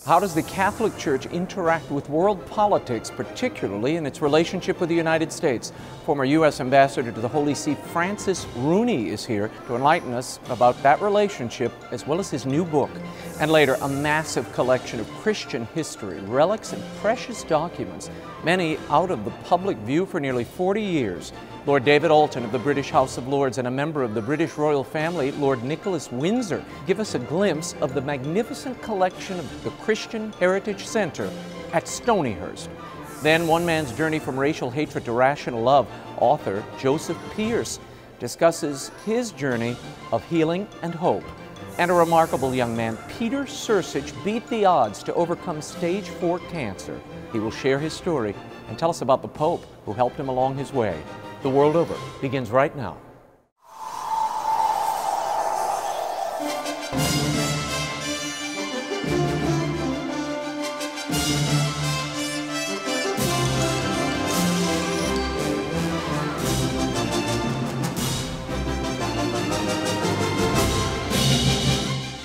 How does the Catholic Church interact with world politics, particularly in its relationship with the United States? Former U.S. Ambassador to the Holy See, Francis Rooney, is here to enlighten us about that relationship, as well as his new book. And later, a massive collection of Christian history, relics, and precious documents, many out of the public view for nearly 40 years. Lord David Alton of the British House of Lords and a member of the British royal family, Lord Nicholas Windsor, give us a glimpse of the magnificent collection of the Christian Heritage Center at Stonyhurst. Then one man's journey from racial hatred to rational love. Author Joseph PEARCE discusses his journey of healing and hope. And a remarkable young man, Peter SRSICH, beat the odds to overcome stage 4 cancer. He will share his story and tell us about the Pope who helped him along his way. The World Over begins right now.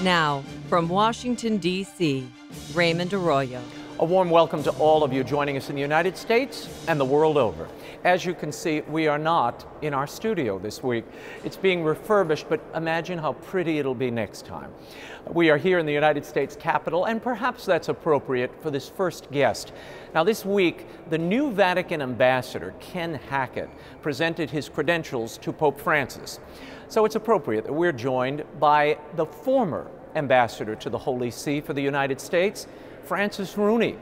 Now, from Washington, D.C., Raymond Arroyo. A warm welcome to all of you joining us in the United States and the world over. As you can see, we are not in our studio this week. It's being refurbished, but imagine how pretty it'll be next time. We are here in the United States Capitol, and perhaps that's appropriate for this first guest. Now, this week, the new Vatican ambassador, Ken Hackett, presented his credentials to Pope Francis. So it's appropriate that we're joined by the former ambassador to the Holy See for the United States, Francis Rooney.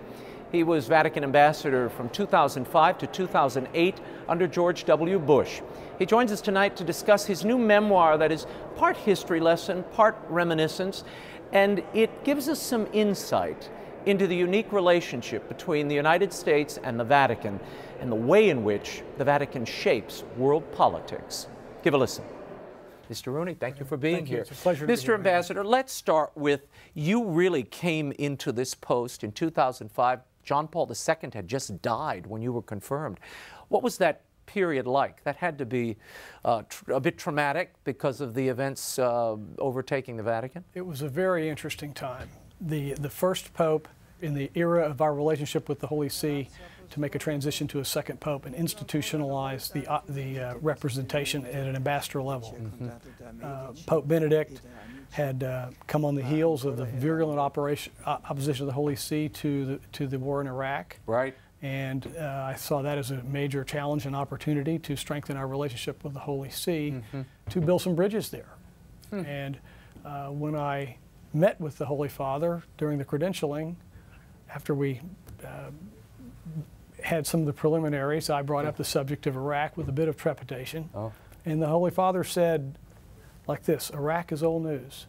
He was Vatican ambassador from 2005 to 2008 under George W. Bush. He joins us tonight to discuss his new memoir that is part history lesson, part reminiscence, and it gives us some insight into the unique relationship between the United States and the Vatican and the way in which the Vatican shapes world politics. Give a listen. Mr. Rooney, thank you for being here. It's a pleasure to be here. Mr. Ambassador, let's start with, you really came into this post in 2005. John Paul II had just died when you were confirmed. What was that period like? That had to be a bit traumatic because of the events overtaking the Vatican? It was a very interesting time. The first Pope in the era of our relationship with the Holy See to make a transition to a second Pope and institutionalize the representation at an ambassador level. Pope Benedict had come on the heels of the virulent opposition of the Holy See to the war in Iraq. Right. And I saw that as a major challenge and opportunity to strengthen our relationship with the Holy See, to build some bridges there. And when I met with the Holy Father during the credentialing, after we had some of the preliminaries, I brought up the subject of Iraq with a bit of trepidation. And the Holy Father said like this: Iraq is old news.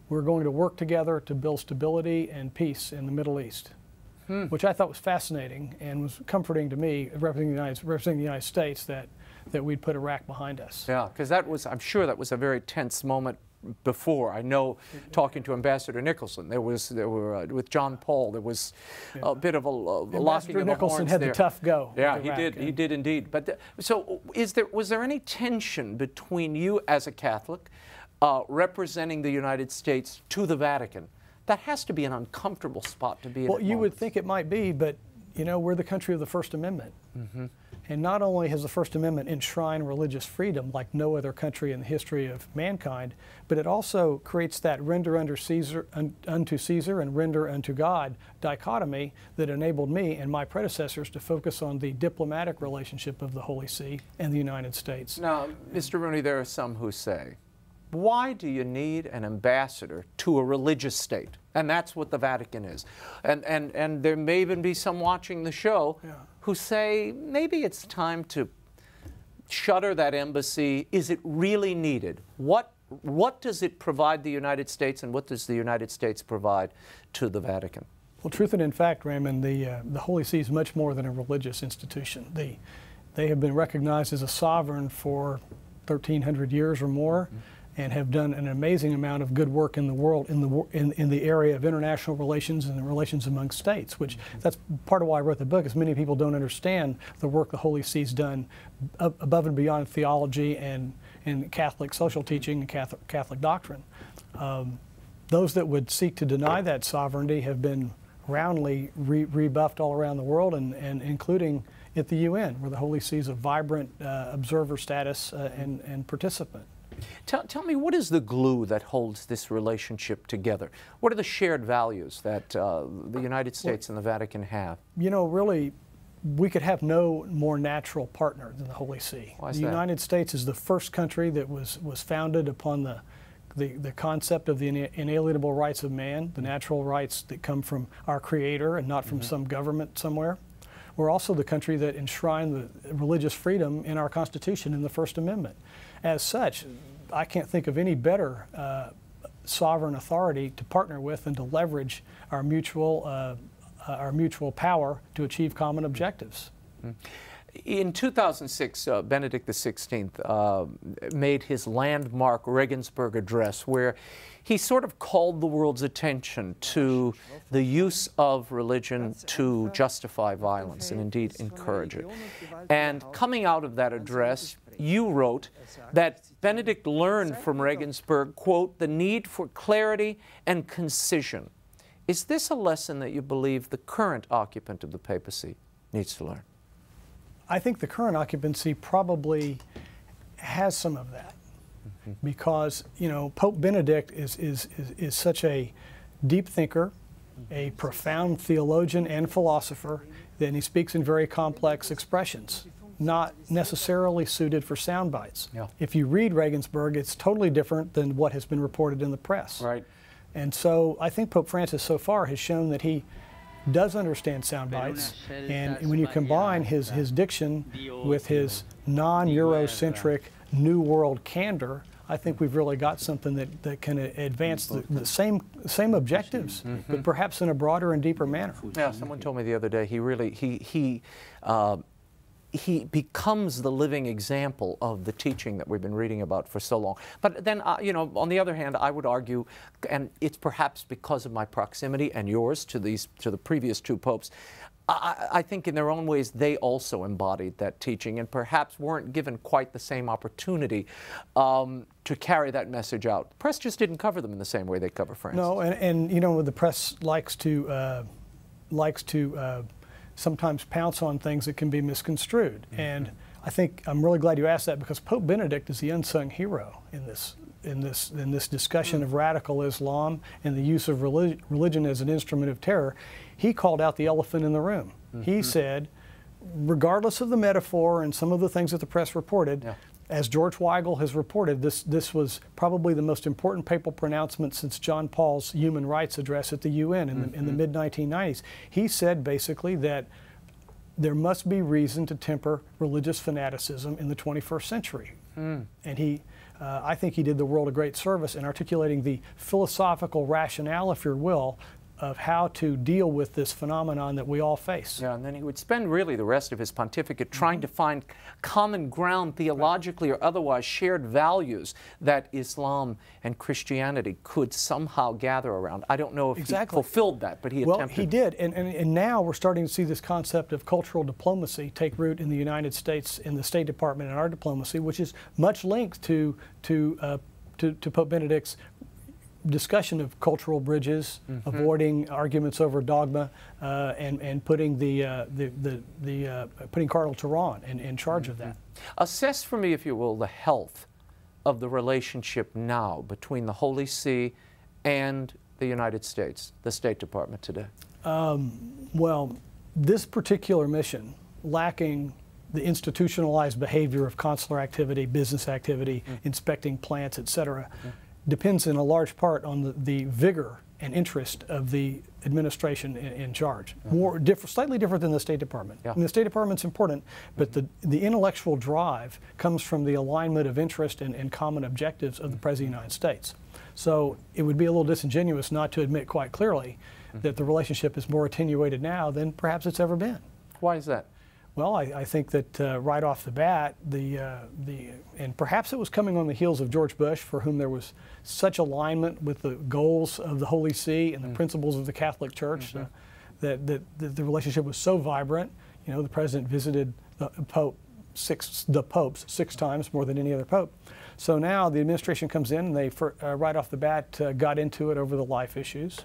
We're going to work together to build stability and peace in the Middle East. Which I thought was fascinating and was comforting to me, representing the United States, that we'd put Iraq behind us. Yeah, because that was, I'm sure that was a very tense moment before. I know, talking to Ambassador Nicholson, with John Paul, there was a bit of a locking of the horns there. Ambassador Nicholson had the tough go. Yeah, he did indeed. But so, was there any tension between you as a Catholic representing the United States to the Vatican? That has to be an uncomfortable spot to be in. Well, you would think it might be, but you know, we're the country of the First Amendment. And not only has the First Amendment enshrined religious freedom like no other country in the history of mankind, but it also creates that render unto Caesar and render unto God dichotomy that enabled me and my predecessors to focus on the diplomatic relationship of the Holy See and the United States. Now, Mr. Rooney, there are some who say, why do you need an ambassador to a religious state? And that's what the Vatican is. And there may even be some watching the show who say, maybe it's time to shutter that embassy. Is it really needed? What does it provide the United States, and what does the United States provide to the Vatican? Well, truth and in fact, Raymond, the Holy See is much more than a religious institution. They have been recognized as a sovereign for 1,300 years or more, and have done an amazing amount of good work in the world, in the area of international relations and the relations among states, which that's part of why I wrote the book, is many people don't understand the work the Holy See's done above and beyond theology and Catholic social teaching and Catholic doctrine. Those that would seek to deny that sovereignty have been roundly rebuffed all around the world, and including at the UN, where the Holy See is a vibrant observer status and participant. Tell me, what is the glue that holds this relationship together? What are the shared values that the United States and the Vatican have? You know, really, we could have no more natural partner than the Holy See. Why is the that? United States is the first country that was founded upon the concept of the inalienable rights of man, the natural rights that come from our Creator and not from some government somewhere. We're also the country that enshrined the religious freedom in our Constitution in the First Amendment. As such, I can't think of any better sovereign authority to partner with and to leverage our mutual power to achieve common objectives. In 2006, Benedict XVI made his landmark Regensburg address, where he sort of called the world's attention to the use of religion to justify violence and indeed encourage it. And coming out of that address, you wrote that Benedict learned from Regensburg, quote, the need for clarity and concision. Is this a lesson that you believe the current occupant of the papacy needs to learn? I think the current occupancy probably has some of that, because, you know, Pope Benedict is such a deep thinker, a profound theologian and philosopher, that he speaks in very complex expressions, not necessarily suited for sound bites. Yeah. If you read Regensburg, it's totally different than what has been reported in the press. Right. And so I think Pope Francis so far has shown that he does understand sound bites, and when you combine his diction with his non-Eurocentric New World candor, I think we've really got something that can advance the same objectives, but perhaps in a broader and deeper manner. Yeah, someone told me the other day he becomes the living example of the teaching that we've been reading about for so long. But then, you know, on the other hand, I would argue, and it's perhaps because of my proximity and yours to the previous two popes, I think in their own ways they also embodied that teaching and perhaps weren't given quite the same opportunity to carry that message out. The press just didn't cover them in the same way they cover Francis. No, and you know, the press likes to sometimes pounce on things that can be misconstrued. And I think I'm really glad you asked that, because Pope Benedict is the unsung hero in this discussion of radical Islam and the use of religion as an instrument of terror. He called out the elephant in the room. He said, regardless of the metaphor and some of the things that the press reported, as George Weigel has reported, this was probably the most important papal pronouncement since John Paul's human rights address at the UN in the mid-1990s. He said basically that there must be reason to temper religious fanaticism in the 21st century. And I think he did the world a great service in articulating the philosophical rationale, if you will, of how to deal with this phenomenon that we all face. Yeah, and then he would spend really the rest of his pontificate trying to find common ground theologically or otherwise, shared values that Islam and Christianity could somehow gather around. I don't know if he fulfilled that, but he attempted. Well, he did, and now we're starting to see this concept of cultural diplomacy take root in the United States, in the State Department and our diplomacy, which is much linked to Pope Benedict's discussion of cultural bridges, avoiding arguments over dogma, and putting putting Cardinal Turan in charge of that. Assess for me, if you will, the health of the relationship now between the Holy See and the United States, the State Department today. Well, this particular mission, lacking the institutionalized behavior of consular activity, business activity, inspecting plants, etc., depends in a large part on the vigor and interest of the administration in charge. Slightly different than the State Department. And the State Department's important, but the intellectual drive comes from the alignment of interest and common objectives of the President of the United States. So it would be a little disingenuous not to admit quite clearly that the relationship is more attenuated now than perhaps it's ever been. Why is that? Well, I think that right off the bat, and perhaps it was coming on the heels of George Bush, for whom there was such alignment with the goals of the Holy See and the principles of the Catholic Church, that the relationship was so vibrant. You know, the President visited the popes six times, more than any other pope. So now the administration comes in, and they, right off the bat, got into it over the life issues.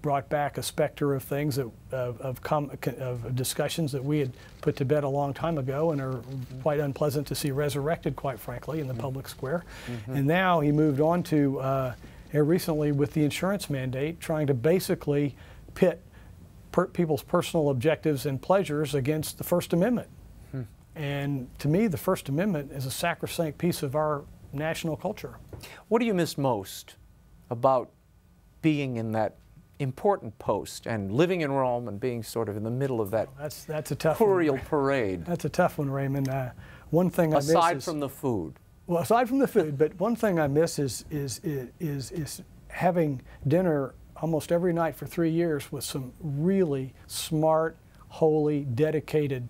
brought back a specter of things that, of discussions that we had put to bed a long time ago and are quite unpleasant to see resurrected, quite frankly, in the public square. And now he moved on to, recently with the insurance mandate, trying to basically pit people's personal objectives and pleasures against the First Amendment. And to me, the First Amendment is a sacrosanct piece of our national culture. What do you miss most about being in that important post and living in Rome and being sort of in the middle of that that's a tough curial parade? That's a tough one, Raymond. One thing I miss aside from the food. Well, aside from the food, but one thing I miss is having dinner almost every night for 3 years with some really smart, holy, dedicated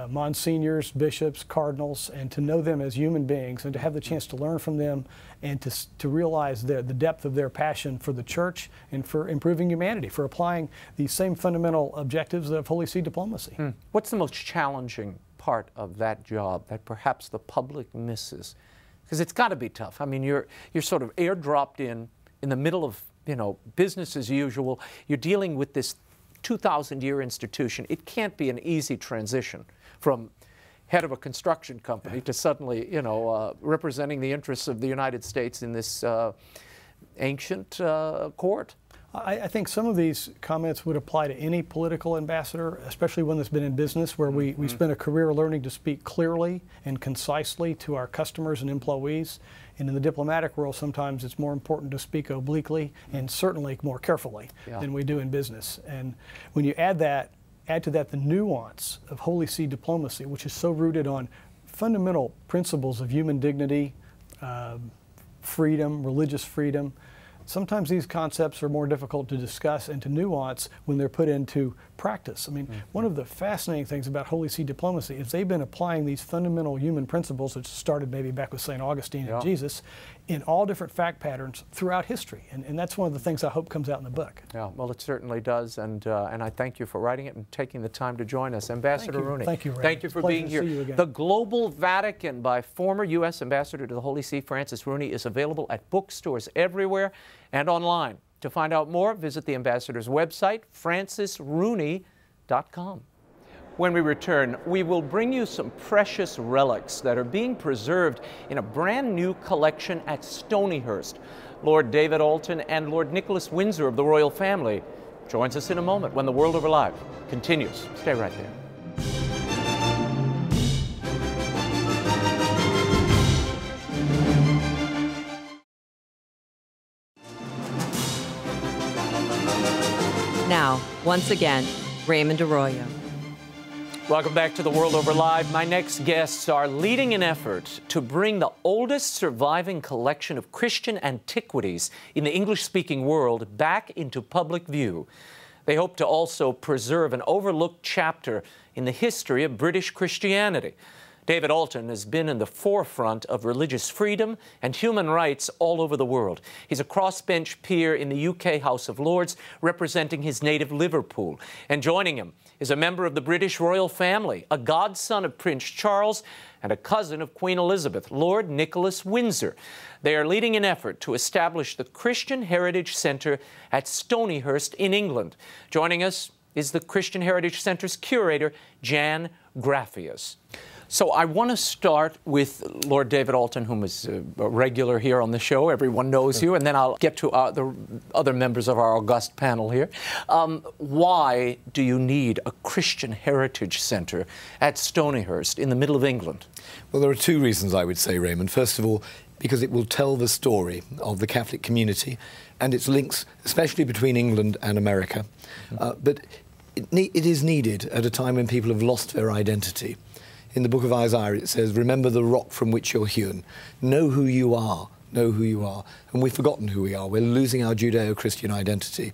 monsignors, bishops, cardinals, and to know them as human beings and to have the chance to learn from them and to realize the depth of their passion for the church and for improving humanity, for applying these same fundamental objectives of Holy See diplomacy. What's the most challenging part of that job that perhaps the public misses? Because it's got to be tough. I mean, you're sort of airdropped in the middle of, business as usual. You're dealing with this 2,000-year institution. It can't be an easy transition from head of a construction company to suddenly, representing the interests of the United States in this ancient court. I think some of these comments would apply to any political ambassador, especially one that's been in business, where we spend a career learning to speak clearly and concisely to our customers and employees. And in the diplomatic world, sometimes it's more important to speak obliquely and certainly more carefully than we do in business. And when you add to that the nuance of Holy See diplomacy, which is so rooted on fundamental principles of human dignity, freedom, religious freedom, sometimes these concepts are more difficult to discuss and to nuance when they're put into practice. I mean, one of the fascinating things about Holy See diplomacy is they've been applying these fundamental human principles, which started maybe back with St. Augustine and Jesus, in all different fact patterns throughout history. And that's one of the things I hope comes out in the book. Yeah, well, it certainly does. And I thank you for writing it and taking the time to join us. Ambassador Rooney. Thank you, Ray. Thank you for being here. The Global Vatican by former U.S. Ambassador to the Holy See, Francis Rooney, is available at bookstores everywhere and online. To find out more, visit the ambassador's website, francisrooney.com. When we return, we will bring you some precious relics that are being preserved in a brand new collection at Stonyhurst. Lord David Alton and Lord Nicholas Windsor of the royal family joins us in a moment when The World Over Live continues. Stay right there. Now, once again, Raymond Arroyo. Welcome back to The World Over Live. My next guests are leading an effort to bring the oldest surviving collection of Christian antiquities in the English-speaking world back into public view. They hope to also preserve an overlooked chapter in the history of British Christianity. David Alton has been in the forefront of religious freedom and human rights all over the world. He's a crossbench peer in the UK House of Lords, representing his native Liverpool. And joining him is a member of the British royal family, a godson of Prince Charles, and a cousin of Queen Elizabeth, Lord Nicholas Windsor. They are leading an effort to establish the Christian Heritage Centre at Stonyhurst in England. Joining us is the Christian Heritage Centre's curator, Jan Graffius. So I want to start with Lord David Alton, whom is a regular here on the show. Everyone knows you. And then I'll get to the other members of our august panel here. Why do you need a Christian Heritage Centre at Stonyhurst in the middle of England? Well, there are two reasons, I would say, Raymond. First of all, because it will tell the story of the Catholic community and its links, especially between England and America. But it is needed at a time when people have lost their identity. In the book of Isaiah, it says, remember the rock from which you're hewn. Know who you are. Know who you are. And we've forgotten who we are. We're losing our Judeo-Christian identity.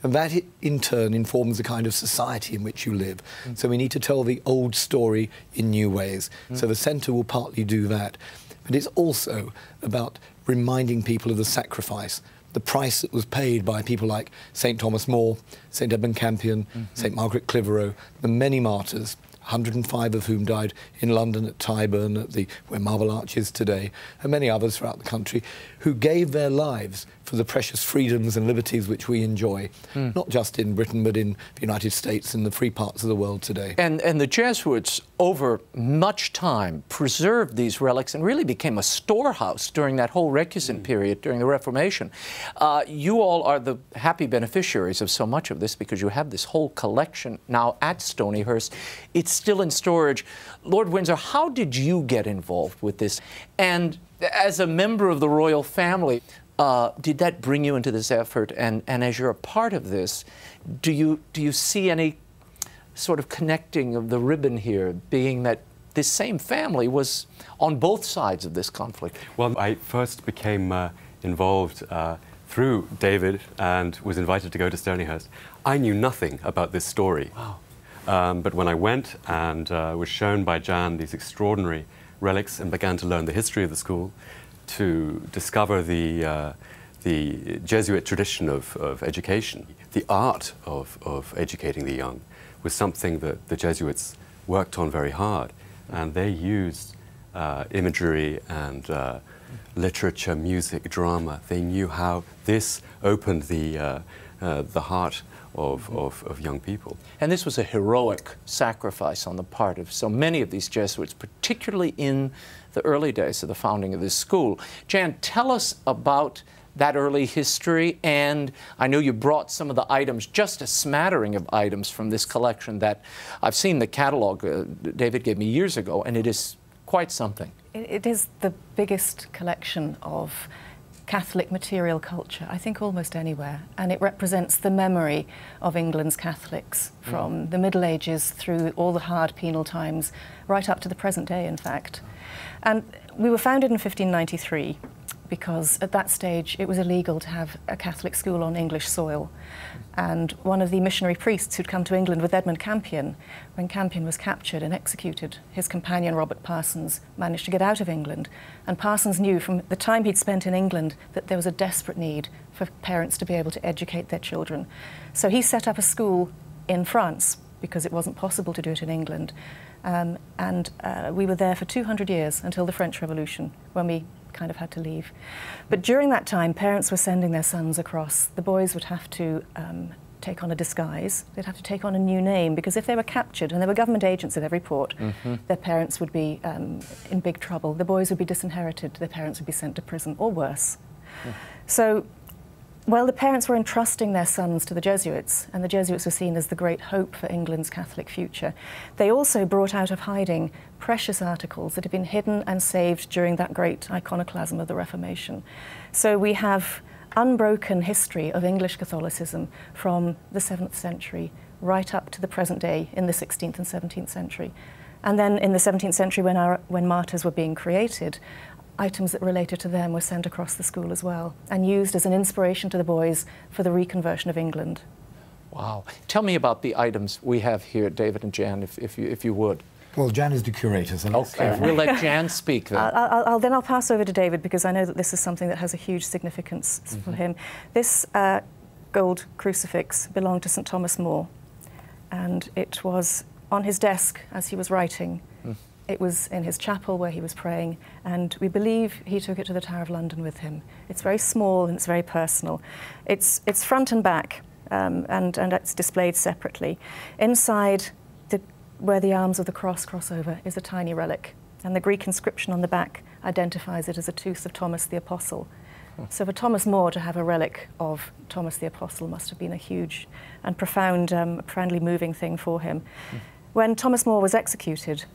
And that, in turn, informs the kind of society in which you live. So we need to tell the old story in new ways. So the centre will partly do that. But it's also about reminding people of the sacrifice, the price that was paid by people like St. Thomas More, St. Edmund Campion, St. Margaret Clitheroe, the many martyrs 105 of whom died in London at Tyburn, where Marble Arch is today, and many others throughout the country, who gave their lives for the precious freedoms and liberties which we enjoy, not just in Britain, but in the United States and the free parts of the world today. And the Jesuits, over much time, preserved these relics and really became a storehouse during that whole recusant period, during the Reformation. You all are the happy beneficiaries of so much of this because you have this whole collection now at Stonyhurst. It's still in storage. Lord Windsor, how did you get involved with this? And as a member of the royal family, did that bring you into this effort? And as you're a part of this, do you see any sort of connecting of the ribbon here, being that this same family was on both sides of this conflict? Well, I first became involved through David and was invited to go to Stonyhurst. I knew nothing about this story. Wow. But when I went and was shown by Jan these extraordinary relics and began to learn the history of the school, to discover the Jesuit tradition of education, the art of educating the young, was something that the Jesuits worked on very hard. And they used imagery and literature, music, drama. They knew how this opened the heart of young people. And this was a heroic sacrifice on the part of so many of these Jesuits, particularly in the early days of the founding of this school. Jan, tell us about that early history, and I know you brought some of the items, just a smattering of items from this collection that I've seen the catalog David gave me years ago, and it is quite something. It is the biggest collection of Catholic material culture, I think, almost anywhere, and it represents the memory of England's Catholics from the Middle Ages through all the hard penal times, right up to the present day, in fact. And we were founded in 1593 because at that stage it was illegal to have a Catholic school on English soil. And one of the missionary priests who'd come to England with Edmund Campion, when Campion was captured and executed, his companion Robert Parsons managed to get out of England. And Parsons knew from the time he'd spent in England that there was a desperate need for parents to be able to educate their children. So he set up a school in France because it wasn't possible to do it in England. We were there for 200 years until the French Revolution, when we kind of had to leave. But during that time, parents were sending their sons across. The boys would have to take on a disguise. They'd have to take on a new name, because if they were captured, and there were government agents at every port, their parents would be in big trouble. The boys would be disinherited. Their parents would be sent to prison, or worse. So while the parents were entrusting their sons to the Jesuits, and the Jesuits were seen as the great hope for England's Catholic future, they also brought out of hiding precious articles that had been hidden and saved during that great iconoclasm of the Reformation. So we have unbroken history of English Catholicism from the 7th century right up to the present day in the 16th and 17th century. And then in the 17th century, when martyrs were being created, items that related to them were sent across the school as well and used as an inspiration to the boys for the reconversion of England. Wow. Tell me about the items we have here, David and Jan, if you would. Well, Jan is the curator, so let's okay, we'll let Jan speak then. I'll pass over to David, because I know that this is something that has a huge significance for him. This gold crucifix belonged to St. Thomas More, and it was on his desk as he was writing. It was in his chapel where he was praying, and we believe he took it to the Tower of London with him. It's very small and it's very personal. It's front and back, and it's displayed separately. Inside, where the arms of the cross cross over, is a tiny relic, and the Greek inscription on the back identifies it as a tooth of Thomas the Apostle. So for Thomas More to have a relic of Thomas the Apostle must have been a huge and profoundly moving thing for him. When Thomas More was executed,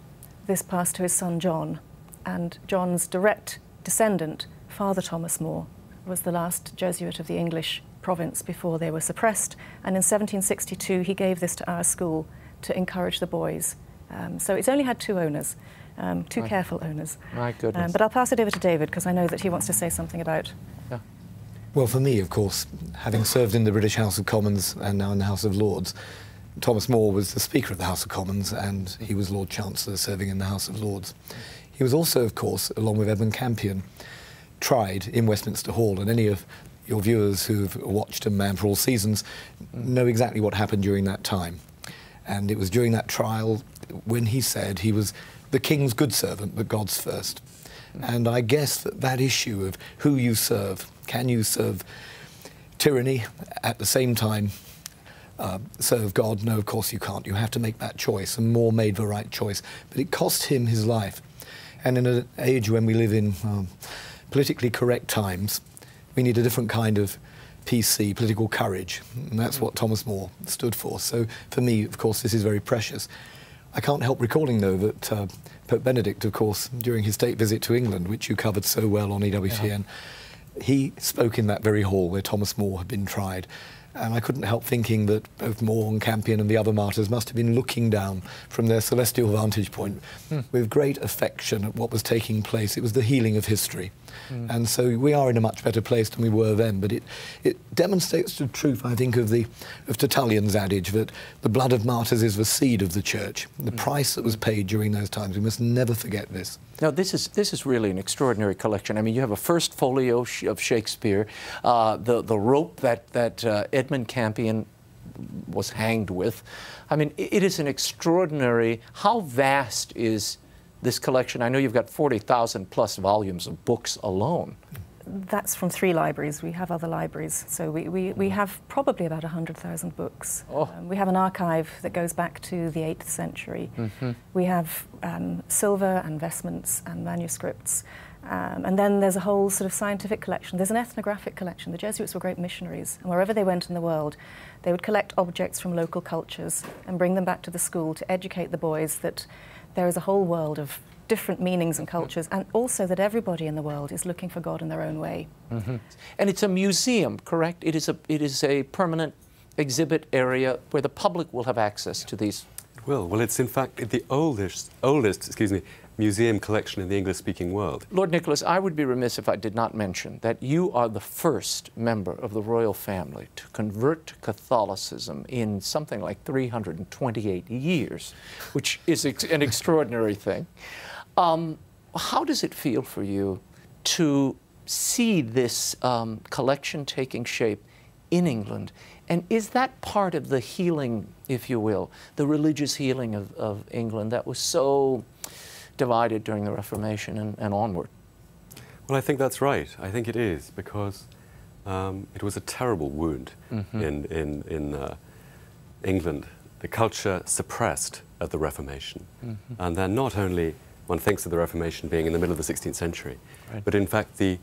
this passed to his son John, and John's direct descendant, Father Thomas More, was the last Jesuit of the English province before they were suppressed, and in 1762 he gave this to our school to encourage the boys. So it's only had two owners, two careful owners. My goodness. But I'll pass it over to David, because I know that he wants to say something about. Yeah. Well, for me, of course, having served in the British House of Commons and now in the House of Lords, Thomas More was the Speaker of the House of Commons, and he was Lord Chancellor serving in the House of Lords. He was also, of course, along with Edmund Campion, tried in Westminster Hall, and any of your viewers who've watched A Man for All Seasons know exactly what happened during that time. And it was during that trial when he said he was the king's good servant, but God's first. And I guess that issue of who you serve, can you serve tyranny at the same time serve God? No, of course you can't. You have to make that choice, and More made the right choice. But it cost him his life. And in an age when we live in politically correct times, we need a different kind of PC, political courage, and that's what Thomas More stood for. So for me, of course, this is very precious. I can't help recalling, though, that Pope Benedict, of course, during his state visit to England, which you covered so well on EWTN, he spoke in that very hall where Thomas More had been tried. And I couldn't help thinking that both More and Campion and the other martyrs must have been looking down from their celestial vantage point with great affection at what was taking place. It was the healing of history. And so we are in a much better place than we were then. But it demonstrates the truth, I think, of Tertullian's adage that the blood of martyrs is the seed of the church. The price that was paid during those times, we must never forget this. Now, this is really an extraordinary collection. I mean, you have a first folio of Shakespeare, the rope that Edmund Campion was hanged with. I mean, it is an extraordinary. How vast is this collection? I know you've got 40,000 plus volumes of books alone. That's from 3 libraries. We have other libraries. So we have probably about 100,000 books. Oh. We have an archive that goes back to the 8th century. We have silver and vestments and manuscripts. And then there's a whole sort of scientific collection. There's an ethnographic collection. The Jesuits were great missionaries, and wherever they went in the world, they would collect objects from local cultures and bring them back to the school to educate the boys that there is a whole world of different meanings and cultures, and also that everybody in the world is looking for God in their own way. And it's a museum, correct? It is a permanent exhibit area where the public will have access to these. Well, it's in fact the oldest, museum collection in the English-speaking world. Lord Nicholas, I would be remiss if I did not mention that you are the first member of the royal family to convert to Catholicism in something like 328 years, which is an extraordinary thing. How does it feel for you to see this collection taking shape in England? And is that part of the healing, if you will, the religious healing of England that was so divided during the Reformation and onward? Well, I think that's right. I think it is, because it was a terrible wound in England. The culture suppressed at the Reformation. And then not only one thinks of the Reformation being in the middle of the 16th century, but in fact the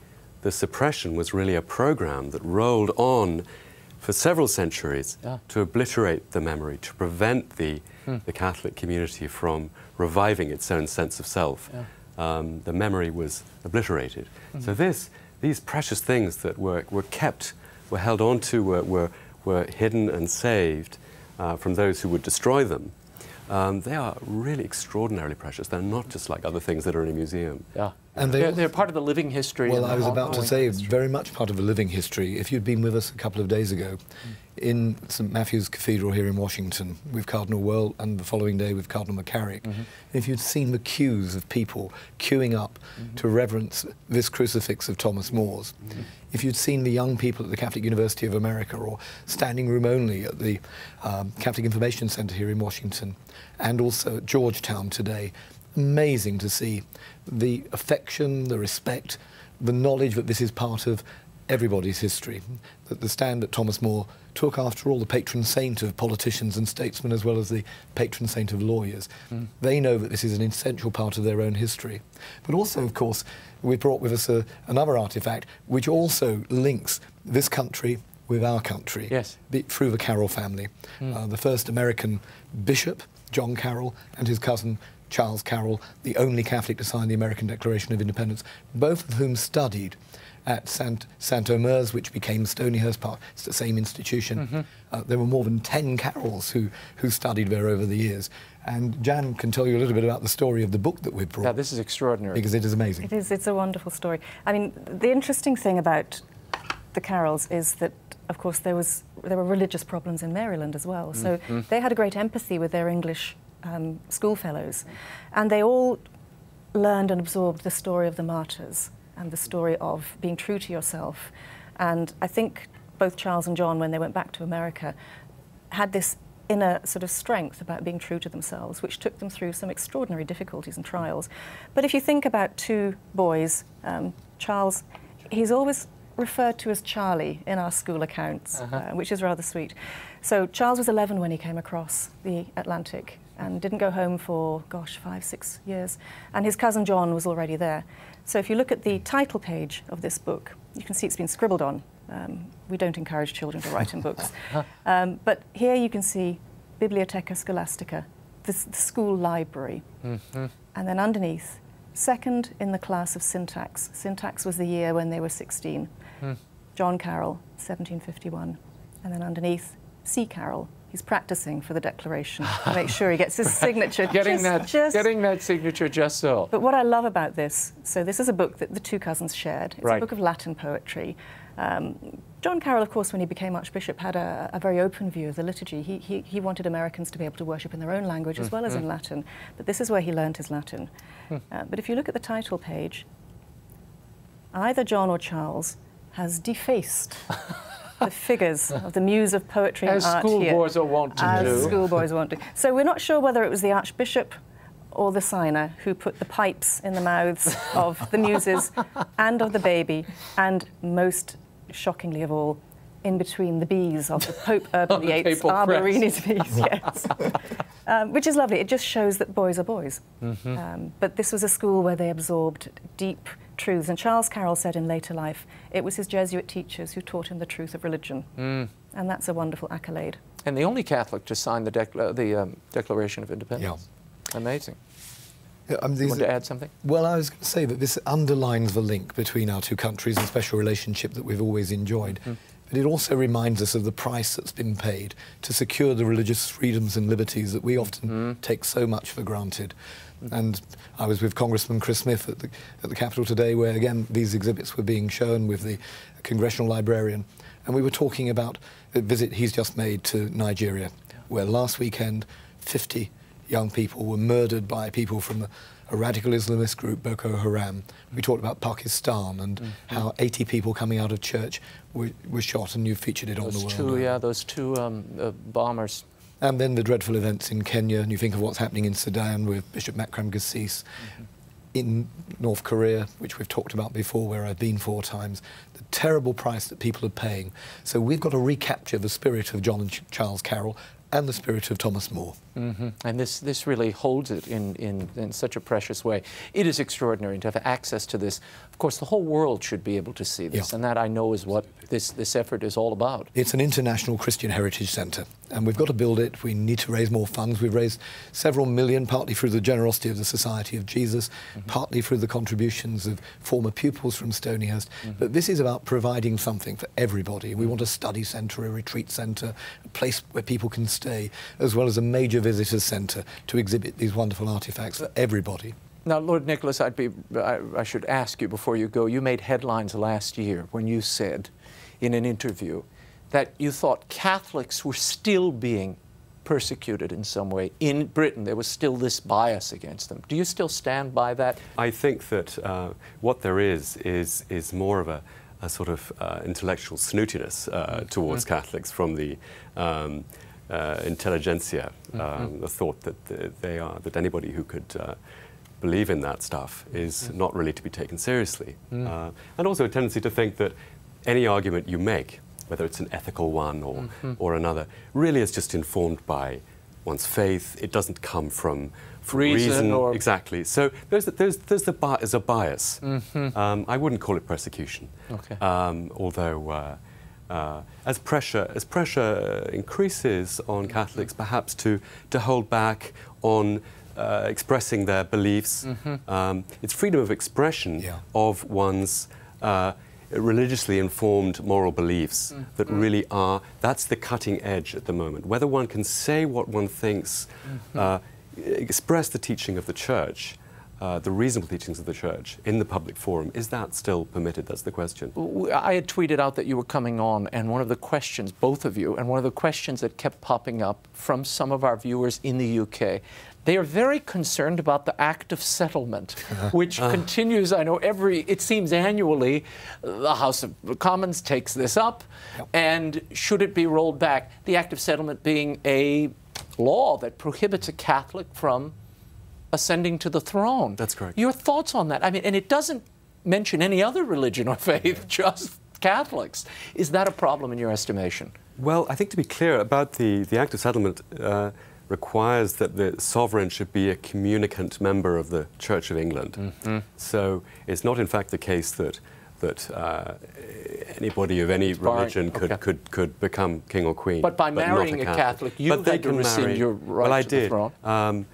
suppression was really a program that rolled on for several centuries to obliterate the memory, to prevent the Catholic community from reviving its own sense of self. The memory was obliterated. So these precious things that were kept, were held on to, were hidden and saved from those who would destroy them. They are really extraordinarily precious. They're not just like other things that are in a museum. And they're part of the living history. Well, I was about to say, very much part of the living history. If you'd been with us a couple of days ago in St. Matthew's Cathedral here in Washington with Cardinal Wuerl, and the following day with Cardinal McCarrick, if you'd seen the queues of people queuing up to reverence this crucifix of Thomas More's, if you'd seen the young people at the Catholic University of America or standing room only at the Catholic Information Center here in Washington, and also at Georgetown today, amazing to see the affection, the respect, the knowledge that this is part of everybody's history, that the stand that Thomas More took, after all, the patron saint of politicians and statesmen as well as the patron saint of lawyers. They know that this is an essential part of their own history. But also, of course, we brought with us another artefact which also links this country with our country through the Carroll family. The first American bishop, John Carroll, and his cousin Charles Carroll, the only Catholic to sign the American Declaration of Independence, both of whom studied at St. Omer's, which became Stonyhurst Park. It's the same institution. There were more than 10 Carrolls who studied there over the years. And Jan can tell you a little bit about the story of the book that we've brought. Yeah, this is extraordinary. Because it is amazing. It is. It's a wonderful story. I mean, the interesting thing about the Carrolls is that, of course, there were religious problems in Maryland as well. So they had a great empathy with their English schoolfellows, and they all learned and absorbed the story of the martyrs and the story of being true to yourself. And I think both Charles and John, when they went back to America, had this inner sort of strength about being true to themselves, which took them through some extraordinary difficulties and trials. But if you think about two boys, Charles, he's always referred to as Charlie in our school accounts, which is rather sweet. So Charles was 11 when he came across the Atlantic and didn't go home for, gosh, 5, 6 years. And his cousin John was already there. So if you look at the title page of this book, you can see it's been scribbled on. We don't encourage children to write in books. But here you can see Bibliotheca Scholastica, the school library. And then underneath, second in the class of syntax. Syntax was the year when they were 16. John Carroll, 1751. And then underneath, C. Carroll. He's practicing for the declaration to make sure he gets his signature. Getting that signature just so. But what I love about this, so this is a book that the two cousins shared. It's right. a book of Latin poetry. John Carroll, of course, when he became Archbishop, had a very open view of the liturgy. He wanted Americans to be able to worship in their own language as well as in Latin. But this is where he learned his Latin. But if you look at the title page, either John or Charles has defaced the figures of the muse of poetry and art here. As schoolboys are wont to do. As schoolboys wont to. So we're not sure whether it was the Archbishop or the signer who put the pipes in the mouths of the muses and of the baby, and most shockingly of all, in between the bees of the Pope Urban VIII's Arborini's bees, yes. Which is lovely. It just shows that boys are boys. But this was a school where they absorbed deep truths. And Charles Carroll said in later life, it was his Jesuit teachers who taught him the truth of religion. And that's a wonderful accolade. And the only Catholic to sign the Declaration of Independence. Yeah. Amazing. You want to add something? Well, I was going to say that this underlines the link between our two countries and special relationship that we've always enjoyed. But it also reminds us of the price that's been paid to secure the religious freedoms and liberties that we often take so much for granted. And I was with Congressman Chris Smith at the Capitol today, where, again, these exhibits were being shown with the Congressional Librarian. And we were talking about a visit he's just made to Nigeria, where last weekend 50 young people were murdered by people from a radical Islamist group, Boko Haram. We talked about Pakistan and how 80 people coming out of church were shot, and you featured it on the world. Those two bombers. And then the dreadful events in Kenya, and you think of what's happening in Sudan with Bishop Makram Gassis, in North Korea, which we've talked about before, where I've been 4 times, the terrible price that people are paying. So we've got to recapture the spirit of John and Charles Carroll and the spirit of Thomas More. And this really holds it in such a precious way. It is extraordinary to have access to this. Of course, the whole world should be able to see this, and that, I know, is what this effort is all about. It's an international Christian heritage centre, and we've got to build it. We need to raise more funds. We've raised several million, partly through the generosity of the Society of Jesus, partly through the contributions of former pupils from Stonyhurst. But this is about providing something for everybody. We want a study centre, a retreat centre, a place where people can stay, as well as a major visitors centre to exhibit these wonderful artefacts for everybody. Now, Lord Nicholas, I should ask you before you go, you made headlines last year when you said in an interview that you thought Catholics were still being persecuted in some way. In Britain, there was still this bias against them. Do you still stand by that? I think that what there is more of a sort of intellectual snootiness towards Catholics from the intelligentsia, the thought that that anybody who could believe in that stuff is not really to be taken seriously. And also a tendency to think that any argument you make, whether it's an ethical one or another, really is just informed by one's faith. It doesn't come from reason or... Exactly. So there's a bias. I wouldn't call it persecution. Okay. Although as pressure increases on Catholics, perhaps to hold back on expressing their beliefs, it's freedom of expression of one's religiously informed moral beliefs that really are, that's the cutting edge at the moment. Whether one can say what one thinks, express the teaching of the Church, the reasonable teachings of the Church in the public forum, is that still permitted? That's the question. I had tweeted out that you were coming on, and one of the questions, both of you, and one of the questions that kept popping up from some of our viewers in the UK, They are very concerned about the Act of Settlement, which continues, I know, it seems annually, the House of Commons takes this up, and should it be rolled back, the Act of Settlement being a law that prohibits a Catholic from ascending to the throne. That's correct. Your thoughts on that? I mean, and it doesn't mention any other religion or faith, just Catholics. Is that a problem in your estimation? Well, I think to be clear about the Act of Settlement, requires that the sovereign should be a communicant member of the Church of England. So it's not in fact the case that anybody of any religion could become king or queen. But by marrying a Catholic, you had to rescind your right to the throne.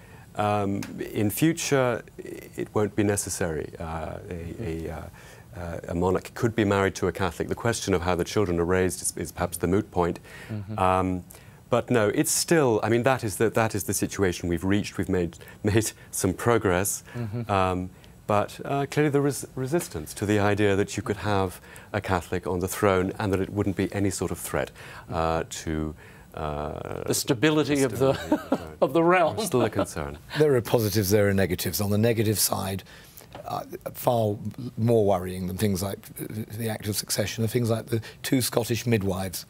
In future, it won't be necessary. A monarch could be married to a Catholic. The question of how the children are raised is perhaps the moot point. But no, it's still, I mean, that is the situation we've reached. We've made some progress. But clearly there is resistance to the idea that you could have a Catholic on the throne and that it wouldn't be any sort of threat to the stability of the realm. It's still a concern. There are positives, there are negatives. On the negative side, far more worrying than things like the Act of Succession are things like the 2 Scottish midwives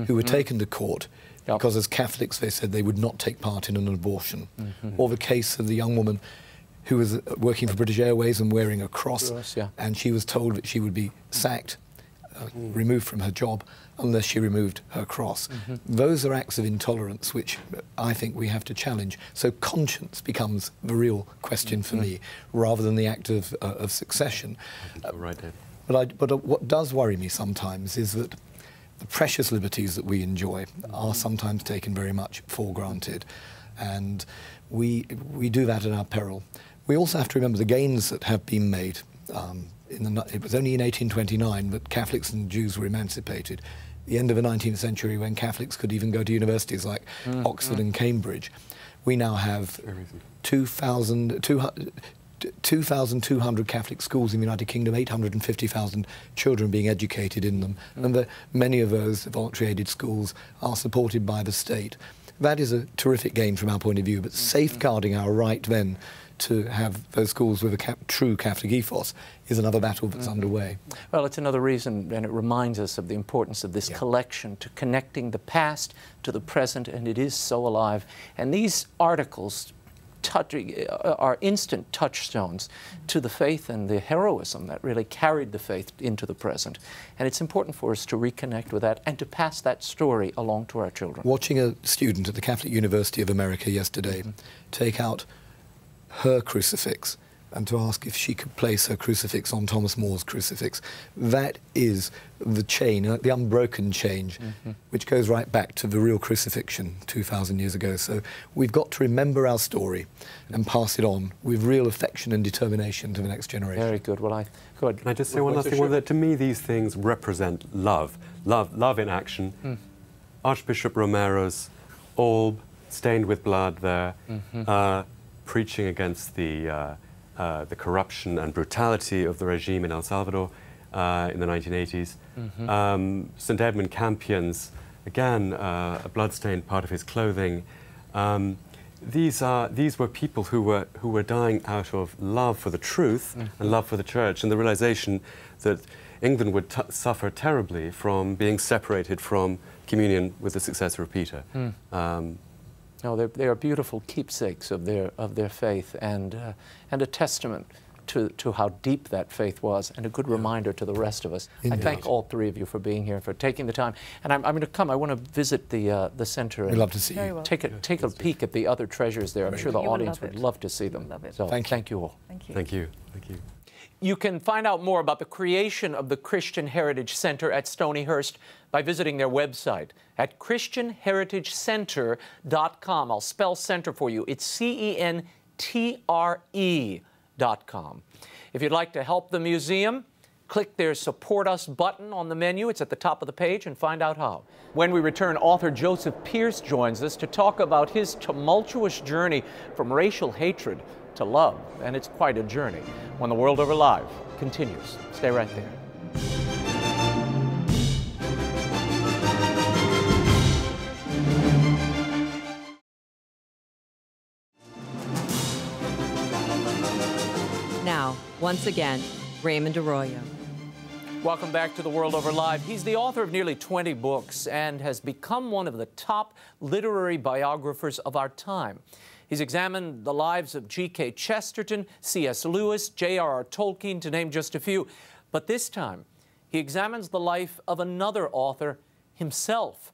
who were taken to court because as Catholics they said they would not take part in an abortion. Or the case of the young woman who was working for British Airways and wearing a cross, and she was told that she would be sacked, removed from her job, unless she removed her cross. Those are acts of intolerance which I think we have to challenge. So conscience becomes the real question for me, rather than the act of succession. Right, Dave. But what does worry me sometimes is that the precious liberties that we enjoy are sometimes taken very much for granted, and we do that at our peril. We also have to remember the gains that have been made. It was only in 1829 that Catholics and Jews were emancipated. The end of the 19th century, when Catholics could even go to universities like Oxford and Cambridge. We now have 2,200 Catholic schools in the United Kingdom, 850,000 children being educated in them, and many of those voluntary aided schools are supported by the state. That is a terrific gain from our point of view, but safeguarding our right then to have those schools with a true Catholic ethos is another battle that's underway. Well, it's another reason, and it reminds us of the importance of this collection to connecting the past to the present, and it is so alive. And these articles are instant touchstones to the faith and the heroism that really carried the faith into the present. And it's important for us to reconnect with that and to pass that story along to our children. Watching a student at the Catholic University of America yesterday take out her crucifix and to ask if she could place her crucifix on Thomas More's crucifix. That is the chain, the unbroken change, which goes right back to the real crucifixion 2,000 years ago. So we've got to remember our story and pass it on with real affection and determination to the next generation. Very good. Well, Can I just say one last thing? Well, that to me, these things represent love. Love in action. Archbishop Romero's alb, stained with blood there, preaching against the corruption and brutality of the regime in El Salvador in the 1980s. St. Edmund Campion's, again, a blood-stained part of his clothing. These were people who were dying out of love for the truth and love for the Church, and the realization that England would suffer terribly from being separated from communion with the successor of Peter. No, they are beautiful keepsakes of their faith, and a testament to how deep that faith was, and a good reminder to the rest of us. Indeed. I thank all three of you for being here, for taking the time. And I'm going to come. I want to visit the center. We'd love to see you. Well. Take a peek at the other treasures there. I'm sure the audience would love to see them. So thank you all. Thank you. Thank you. Thank you. You can find out more about the creation of the Christian Heritage Center at Stonyhurst by visiting their website at christianheritagecenter.com. I'll spell center for you. It's CENTRE.com. If you'd like to help the museum, click their Support Us button on the menu. It's at the top of the page, and find out how. When we return, author Joseph Pearce joins us to talk about his tumultuous journey from racial hatred to love, and it's quite a journey. When the World Over Live continues. Stay right there. Once again, Raymond Arroyo. Welcome back to The World Over Live. He's the author of nearly 20 books and has become one of the top literary biographers of our time. He's examined the lives of G.K. Chesterton, C.S. Lewis, J.R.R. Tolkien, to name just a few. But this time, he examines the life of another author himself.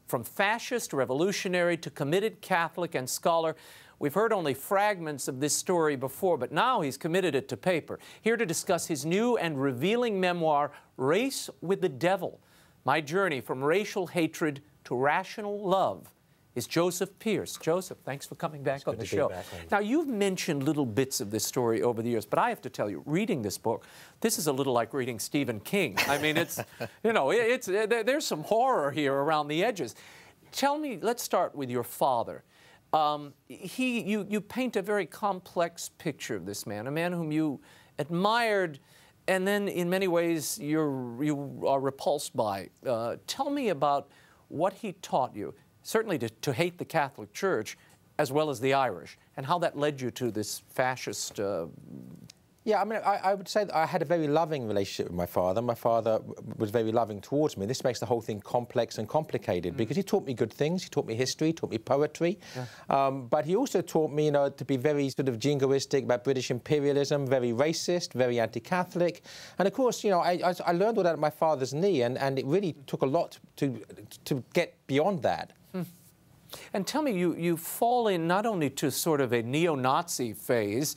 From fascist revolutionary to committed Catholic and scholar, we've heard only fragments of this story before, but now he's committed it to paper. Here to discuss his new and revealing memoir, Race with the Devil, My Journey from Racial Hatred to Rational Love, is Joseph Pearce. Joseph, thanks for coming back on the show. Now, you've mentioned little bits of this story over the years, but I have to tell you, reading this book, this is a little like reading Stephen King. I mean, it's, you know, there's some horror here around the edges. Tell me, let's start with your father. You paint a very complex picture of this man, a man whom you admired, and then in many ways you are repulsed by. Tell me about what he taught you, certainly to hate the Catholic Church as well as the Irish, and how that led you to this fascist... Yeah, I mean, I would say that I had a very loving relationship with my father. My father was very loving towards me. This makes the whole thing complex and complicated because he taught me good things. He taught me history, taught me poetry. Yeah. But he also taught me, you know, to be very sort of jingoistic about British imperialism, very racist, very anti-Catholic. And of course, you know, I learned all that at my father's knee, and it really took a lot to get beyond that. And tell me, you fall in not only to sort of a neo-Nazi phase,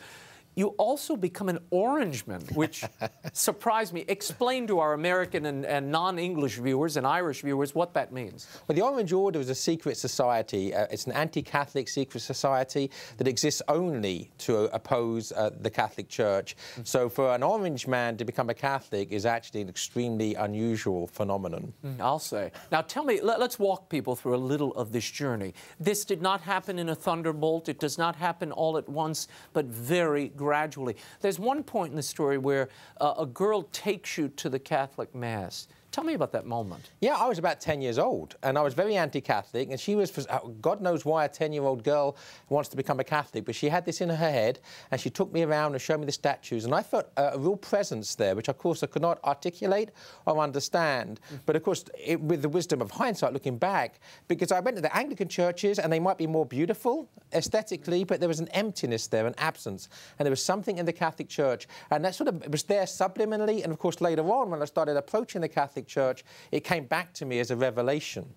you also become an Orangeman, which surprised me. Explain to our American and non-English viewers and Irish viewers what that means. Well, the Orange Order is a secret society. It's an anti-Catholic secret society that exists only to oppose the Catholic Church. So for an Orange man to become a Catholic is actually an extremely unusual phenomenon. I'll say. Now tell me, let's walk people through a little of this journey. This did not happen in a thunderbolt. It does not happen all at once, but very gradually. There's one point in the story where a girl takes you to the Catholic Mass. Tell me about that moment. Yeah, I was about 10 years old, and I was very anti-Catholic, and she was, God knows why a 10-year-old girl wants to become a Catholic, but she had this in her head, and she took me around and showed me the statues, and I felt a real presence there, which, of course, I could not articulate or understand. But, of course, with the wisdom of hindsight, looking back, because I went to the Anglican churches, and they might be more beautiful aesthetically, but there was an emptiness there, an absence, and there was something in the Catholic Church, and that sort of was there subliminally, and, of course, later on, when I started approaching the Catholic Church, it came back to me as a revelation.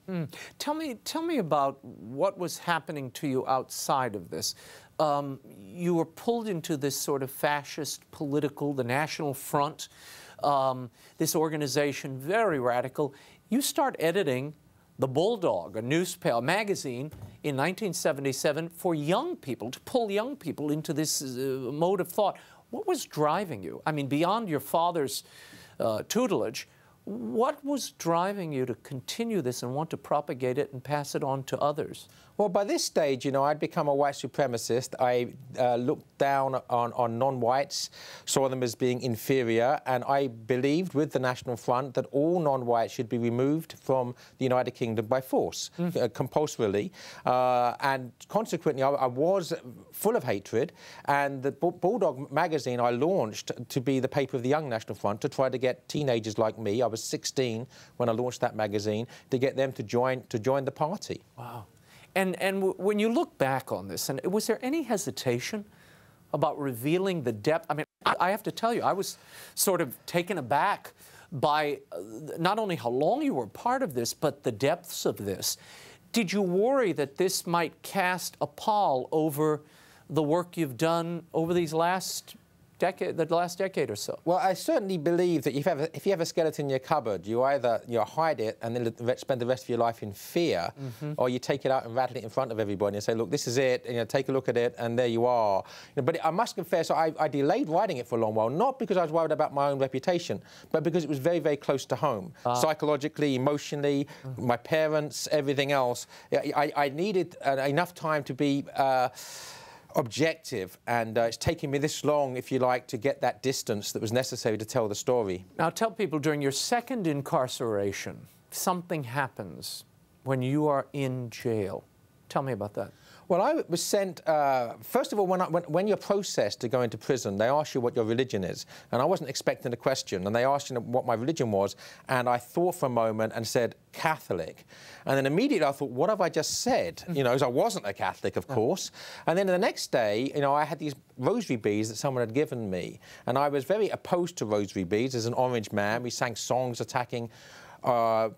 Tell me about what was happening to you outside of this. You were pulled into this sort of fascist political, the National Front, this organization, very radical. You start editing The Bulldog, a newspaper, a magazine, in 1977 for young people, to pull young people into this mode of thought. What was driving you? I mean, beyond your father's tutelage, what was driving you to continue this and want to propagate it and pass it on to others? Well, by this stage, you know, I'd become a white supremacist. I looked down on non-whites, saw them as being inferior, and I believed with the National Front that all non-whites should be removed from the United Kingdom by force, compulsorily. And consequently, I was full of hatred, and the Bulldog magazine I launched to be the paper of the Young National Front to try to get teenagers like me, I was 16 when I launched that magazine, to get them to join the party. Wow. And when you look back on this, and was there any hesitation about revealing the depth? I mean, I have to tell you, I was sort of taken aback by not only how long you were part of this, but the depths of this. Did you worry that this might cast a pall over the work you've done over these last decade or so? Well, I certainly believe that if you have a skeleton in your cupboard, you either hide it and then spend the rest of your life in fear, or you take it out and rattle it in front of everybody and say, look, this is it, and take a look at it, and there you are. But I must confess, I delayed writing it for a long while, not because I was worried about my own reputation, but because it was very, very close to home. Psychologically, emotionally, my parents, everything else. I needed enough time to be objective, and it's taken me this long, if you like, to get that distance that was necessary to tell the story. Now tell people, during your second incarceration, something happens when you are in jail. Tell me about that. Well, I was sent, first of all, when you're processed to go into prison, they ask you what your religion is. And I wasn't expecting the question. And they asked you what my religion was. And I thought for a moment and said, Catholic. And then immediately I thought, what have I just said? You know, as I wasn't a Catholic, of course. And then the next day, you know, I had these rosary beads that someone had given me. And I was very opposed to rosary beads. As an orange man, we sang songs attacking...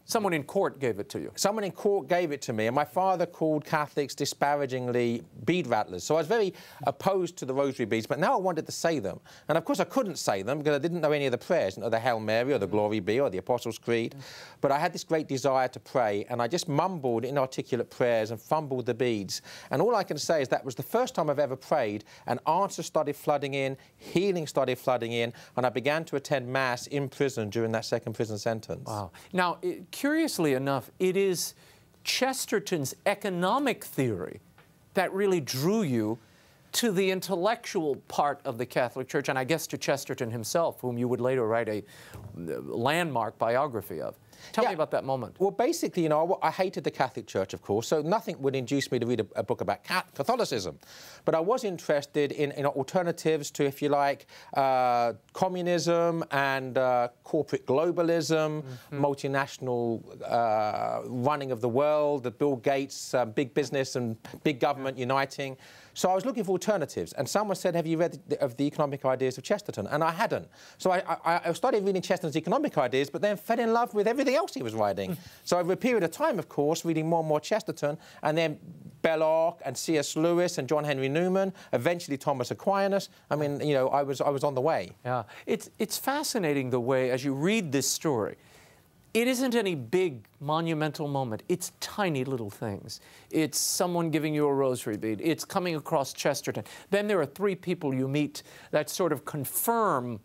someone in court gave it to you. Someone in court gave it to me, and my father called Catholics disparagingly bead rattlers. So I was very opposed to the rosary beads, but now I wanted to say them. And of course I couldn't say them because I didn't know any of the prayers, you know, the Hail Mary or the Glory Be or the Apostles' Creed. But I had this great desire to pray, and I just mumbled inarticulate prayers and fumbled the beads. And all I can say is that was the first time I've ever prayed, and answers started flooding in, healing started flooding in, and I began to attend Mass in prison during that second prison sentence. Wow. Now, curiously enough, it is Chesterton's economic theory that really drew you to the intellectual part of the Catholic Church, and I guess to Chesterton himself, whom you would later write a landmark biography of. Tell me about that moment. Well, basically, you know, I hated the Catholic Church, of course, so nothing would induce me to read a book about Catholicism. But I was interested in alternatives to, if you like, communism and corporate globalism, multinational running of the world, the Bill Gates, big business and big government uniting. So I was looking for alternatives, and someone said, have you read of the economic ideas of Chesterton? And I hadn't. So I started reading Chesterton's economic ideas, but then fell in love with everything else he was writing. So over a period of time, of course, reading more and more Chesterton, and then Belloc and C.S. Lewis and John Henry Newman, eventually Thomas Aquinas. I mean, you know, I was on the way. Yeah, it's fascinating the way, as you read this story, it isn't any big monumental moment. It's tiny little things. It's someone giving you a rosary bead. It's coming across Chesterton. Then there are three people you meet that sort of confirm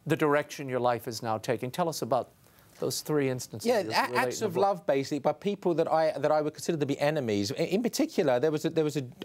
the direction your life is now taking. Tell us about those three instances. Yeah, acts of love, basically, by people that I would consider to be enemies. In particular, I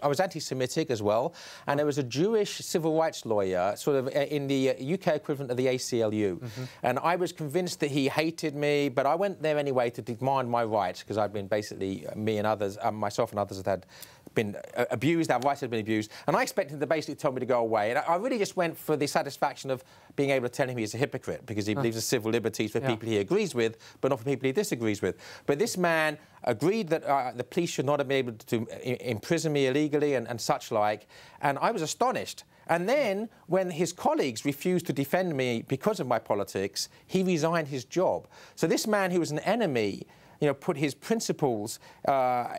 was anti-Semitic as well, and there was a Jewish civil rights lawyer, sort of in the UK equivalent of the ACLU, and I was convinced that he hated me, but I went there anyway to demand my rights because I'd been basically, me and others, myself and others had been abused, our rights had been abused, and I expected him to basically tell me to go away. And I really just went for the satisfaction of being able to tell him he's a hypocrite because he believes in civil liberties for people he agrees with, but not for people he disagrees with. But this man agreed that the police should not have been able to imprison me illegally and such like, and I was astonished. And then, when his colleagues refused to defend me because of my politics, he resigned his job. So this man who was an enemy, you know, put his principles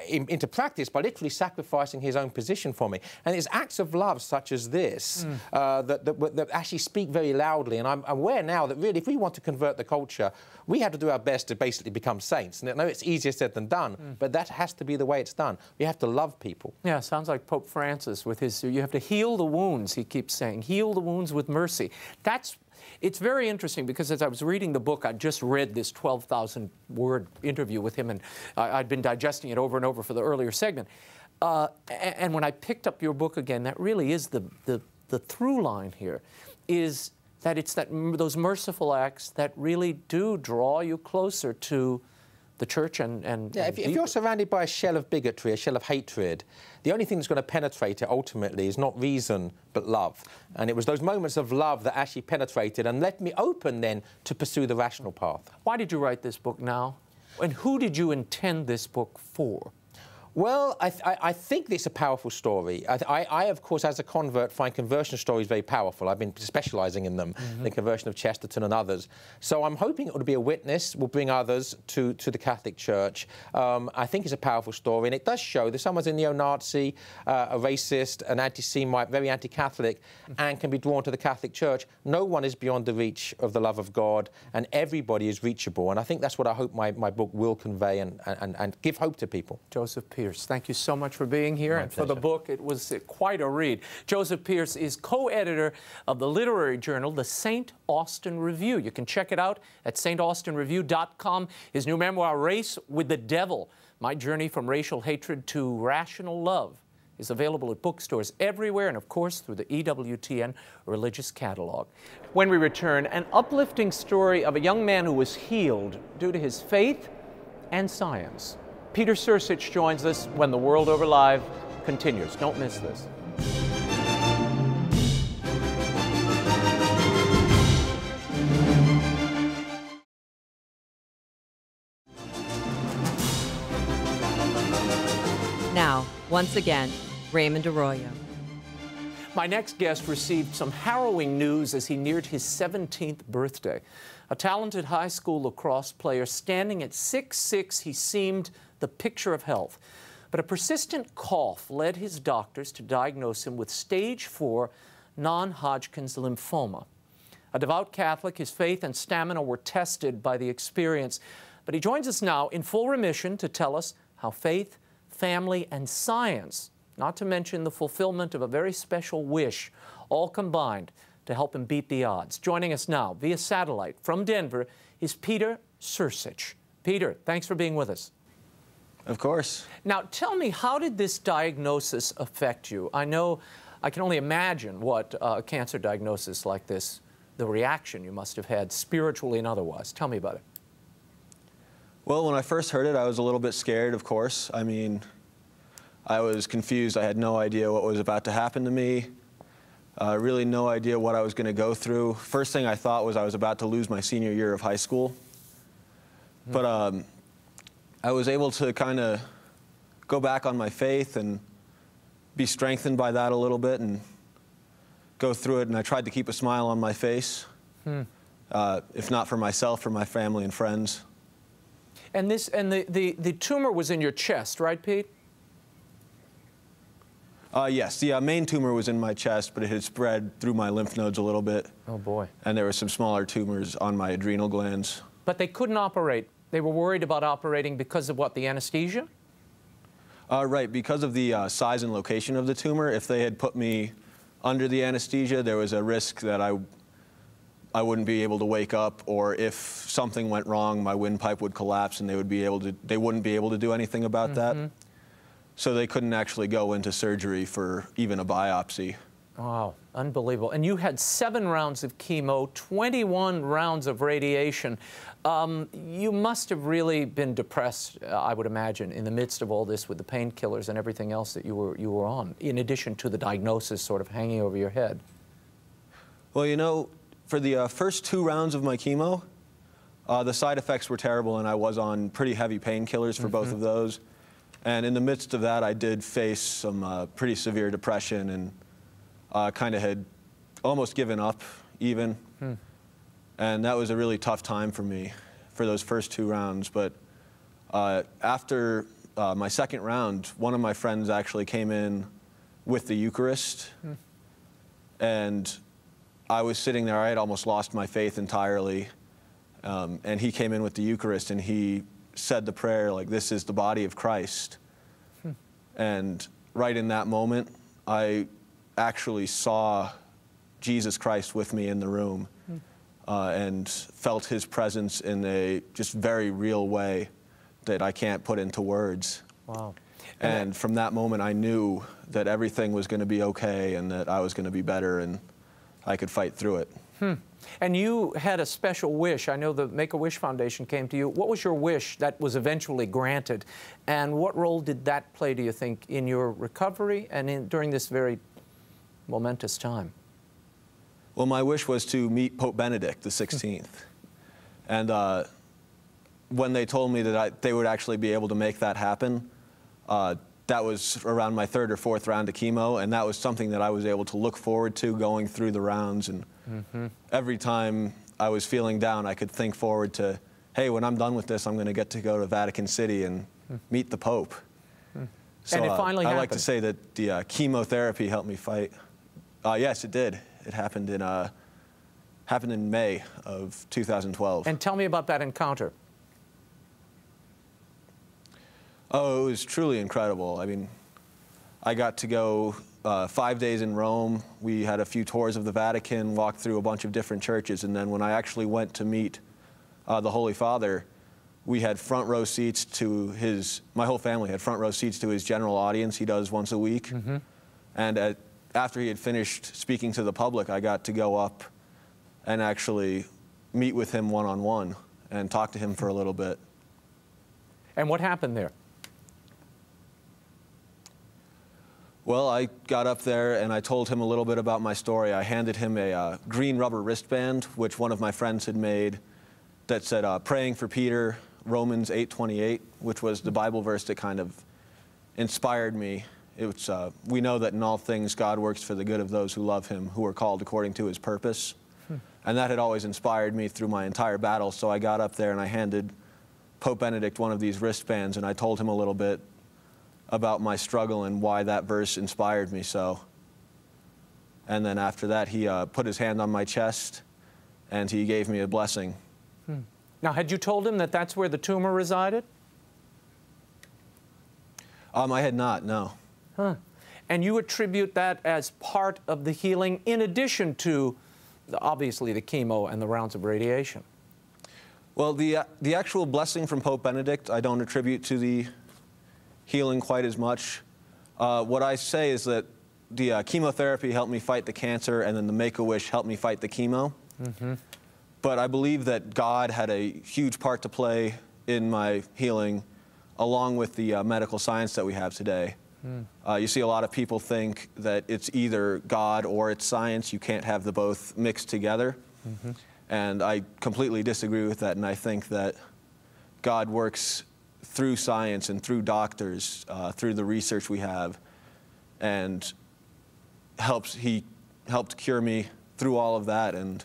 into practice by literally sacrificing his own position for me. And it's acts of love such as this that actually speak very loudly. And I'm aware now that really, if we want to convert the culture, we have to do our best to basically become saints. And I know it's easier said than done, but that has to be the way it's done. We have to love people. Yeah, sounds like Pope Francis with his, you have to heal the wounds, he keeps saying. Heal the wounds with mercy. It's very interesting because as I was reading the book, I'd just read this 12,000-word interview with him, and I'd been digesting it over and over for the earlier segment. And when I picked up your book again, that really is the through line here, is that it's those merciful acts that really do draw you closer to the church and yeah, if you're surrounded by a shell of bigotry, a shell of hatred, the only thing that's going to penetrate it ultimately is not reason but love. And it was those moments of love that actually penetrated and left me open then to pursue the rational path. Why did you write this book now? And who did you intend this book for? Well, I think it's a powerful story. I, of course, as a convert, find conversion stories very powerful. I've been specialising in them, the conversion of Chesterton and others. So I'm hoping it will be a witness, will bring others to the Catholic Church. I think it's a powerful story, and it does show that someone's a neo-Nazi, a racist, an anti-Semite, very anti-Catholic, and can be drawn to the Catholic Church. No one is beyond the reach of the love of God, and everybody is reachable. And I think that's what I hope my book will convey and give hope to people. Joseph Pearce, thank you so much for being here and for the book. It was quite a read. Joseph Pearce is co-editor of the literary journal, the St. Austin Review. You can check it out at staustinreview.com. His new memoir, Race with the Devil, My Journey from Racial Hatred to Rational Love, is available at bookstores everywhere and, of course, through the EWTN Religious Catalog. When we return, an uplifting story of a young man who was healed due to his faith and science. Peter SRSICH joins us when the World Over Live continues. Don't miss this. Now, once again, Raymond Arroyo. My next guest received some harrowing news as he neared his 17th birthday. A talented high school lacrosse player, standing at 6'6", he seemed the picture of health. But a persistent cough led his doctors to diagnose him with stage 4 non-Hodgkin's lymphoma. A devout Catholic, his faith and stamina were tested by the experience. But he joins us now in full remission to tell us how faith, family, and science, not to mention the fulfillment of a very special wish, all combined to help him beat the odds. Joining us now via satellite from Denver is Peter SRSICH. Peter, thanks for being with us. Of course. Now, tell me, how did this diagnosis affect you? I can only imagine what a cancer diagnosis like this, the reaction you must have had spiritually and otherwise. Tell me about it. Well, when I first heard it, I was a little bit scared, of course. I mean, I was confused. I had no idea what was about to happen to me. Really no idea what I was going to go through. First thing I thought was I was about to lose my senior year of high school. But I was able to kind of go back on my faith and be strengthened by that a little bit and go through it. And I tried to keep a smile on my face, if not for myself, for my family and friends. And the tumor was in your chest, right, Pete? Yes, the main tumor was in my chest, but it had spread through my lymph nodes a little bit. Oh, boy. And there were some smaller tumors on my adrenal glands. But they couldn't operate. They were worried about operating because of what, the anesthesia? Right, because of the size and location of the tumor. If they had put me under the anesthesia, there was a risk that I wouldn't be able to wake up, or if something went wrong, my windpipe would collapse and they wouldn't be able to do anything about that. So they couldn't actually go into surgery for even a biopsy. Wow, unbelievable. And you had 7 rounds of chemo, 21 rounds of radiation. You must have really been depressed, I would imagine, in the midst of all this with the painkillers and everything else that you were on, in addition to the diagnosis sort of hanging over your head. Well, you know, for the first 2 rounds of my chemo, the side effects were terrible, and I was on pretty heavy painkillers for both of those. And in the midst of that, I did face some pretty severe depression and kind of had almost given up even. And that was a really tough time for me for those first 2 rounds. But after my second round, one of my friends actually came in with the Eucharist. And I was sitting there, I had almost lost my faith entirely. And he came in with the Eucharist and he said the prayer, like, "This is the body of Christ." And right in that moment, I actually saw Jesus Christ with me in the room and felt his presence in a just very real way that I can't put into words. Wow. And from that moment, I knew that everything was going to be okay and that I was going to be better and I could fight through it. And you had a special wish. I know the Make-A-Wish Foundation came to you. What was your wish that was eventually granted? And what role did that play, do you think, in your recovery and during this very momentous time? Well, my wish was to meet Pope Benedict the 16th. And when they told me that they would actually be able to make that happen, that was around my 3rd or 4th round of chemo, and that was something that I was able to look forward to going through the rounds. And every time I was feeling down, I could think forward to, hey, when I'm done with this, I'm going to get to go to Vatican City and meet the Pope. So and it finally happened. I like to say that the chemotherapy helped me fight. Yes, it did. It happened in May of 2012. And tell me about that encounter. Oh, it was truly incredible. I mean, I got to go 5 days in Rome. We had a few tours of the Vatican, walked through a bunch of different churches, and then when I actually went to meet the Holy Father, we had front row seats to my whole family had front row seats to his general audience he does once a week. And after he had finished speaking to the public, I got to go up and actually meet with him one-on-one and talk to him for a little bit. And what happened there? Well, I got up there and I told him a little bit about my story. I handed him a green rubber wristband, which one of my friends had made, that said, praying for Peter, Romans 8:28, which was the Bible verse that kind of inspired me. It was, we know that in all things God works for the good of those who love him, who are called according to his purpose. And that had always inspired me through my entire battle. So I got up there and I handed Pope Benedict one of these wristbands, and I told him a little bit about my struggle and why that verse inspired me so. And then after that, he put his hand on my chest and he gave me a blessing. Now, had you told him that that's where the tumor resided? I had not, no. Huh. And you attribute that as part of the healing in addition to, obviously, the chemo and the rounds of radiation? Well, the actual blessing from Pope Benedict, I don't attribute to the healing quite as much. What I say is that the chemotherapy helped me fight the cancer, and then the Make-A-Wish helped me fight the chemo. But I believe that God had a huge part to play in my healing, along with the medical science that we have today. You see a lot of people think that it's either God or it's science. You can't have the both mixed together. And I completely disagree with that, and I think that God works through science and through doctors, through the research we have, and he helped cure me through all of that. And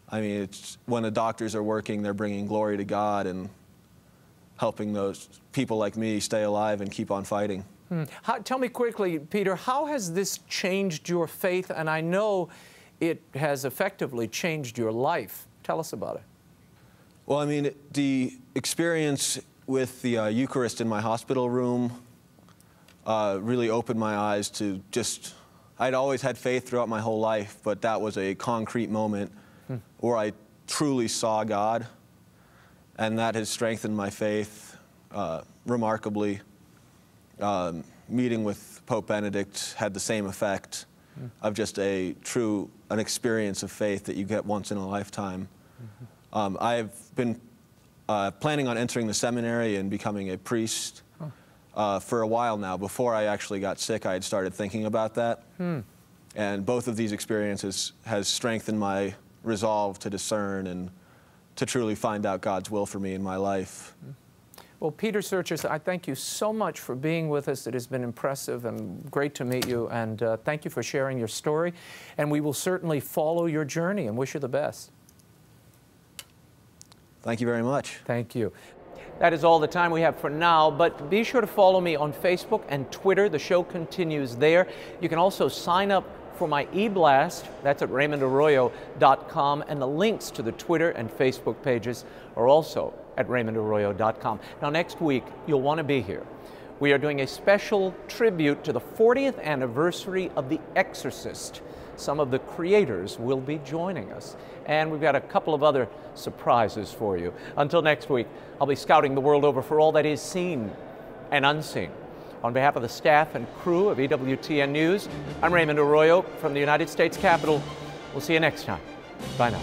I mean, it's when the doctors are working, they're bringing glory to God and helping those people like me stay alive and keep on fighting. Tell me quickly, Peter, how has this changed your faith? And I know it has effectively changed your life. Tell us about it. Well, I mean, the experience with the Eucharist in my hospital room really opened my eyes to just, I'd always had faith throughout my whole life, but that was a concrete moment where I truly saw God, and that has strengthened my faith remarkably. Meeting with Pope Benedict had the same effect of just an experience of faith that you get once in a lifetime. I've been planning on entering the seminary and becoming a priest for a while now. Before I actually got sick, I had started thinking about that. And both of these experiences has strengthened my resolve to discern and to truly find out God's will for me in my life. Well, Peter Searchers, I thank you so much for being with us. It has been impressive and great to meet you, and thank you for sharing your story. And we will certainly follow your journey and wish you the best. Thank you very much. Thank you. That is all the time we have for now, but be sure to follow me on Facebook and Twitter. The show continues there. You can also sign up for my e-blast. That's at RaymondArroyo.com, and the links to the Twitter and Facebook pages are also at RaymondArroyo.com. Now, next week, you'll want to be here. We are doing a special tribute to the 40th anniversary of The Exorcist. Some of the creators will be joining us, and we've got a couple of other surprises for you. Until next week, I'll be scouting the world over for all that is seen and unseen. On behalf of the staff and crew of EWTN News, I'm Raymond Arroyo from the United States Capitol. We'll see you next time. Bye now.